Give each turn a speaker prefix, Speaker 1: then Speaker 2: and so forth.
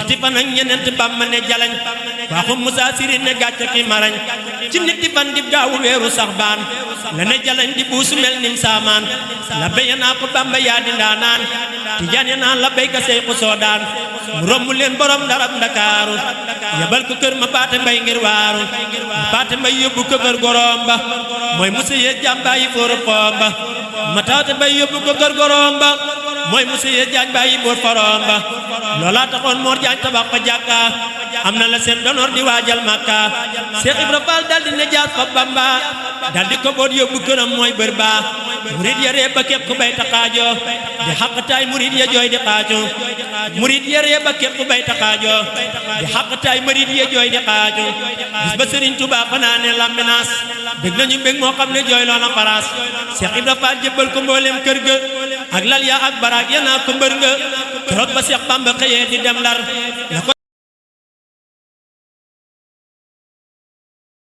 Speaker 1: fukki fan ak ñeneent Bamba ne jalañ waxu Musaa Siri ne gàcce ki marañ ci nit fan di gaawu weeru sax baan la ne jalañ di buusu mel nim saamaan la béya naa ko Bamba yaa di ndaanaan Tijaan ya naan la béyka Seyxu Soodaan mu romb leen borom darab Ndakaaru yebal ko kër ma paate mbay ngir waaru ma paate mbay yóbbu ko kër gorom ba mooy musa yee jàmbaayi fóoru xoom ba ma taate mbay yóbbu ko kër gorom ba mooy musa yee jaañ bàyyi boor forom ba loolaa taxoon Moor Jaañ tabax fa jàkka am na la seen donoor di waajal Makka Seex Ibra Faal daldi ne jaas fa Bamba daldi ko boot yóbbu këram mooy bër ba murid ya ree ba képp ku bay taxaajo di xaqtaay murid ya jooy di xaajo murid ya ree ba képp ku bay taxaajo di xaqtaay murid ya jooy di xaajo bis ba Sëriñ Tuubaa fanaane Lambinaas dégg nañu mbég moo xam ne jooy loona faraas Seex Ibra Faal jébbal ko mbooleem kër ga ak lal ya ak baraag ya naa ko mbër nga keroog ba Seex Bamba xëyee di dem Ndar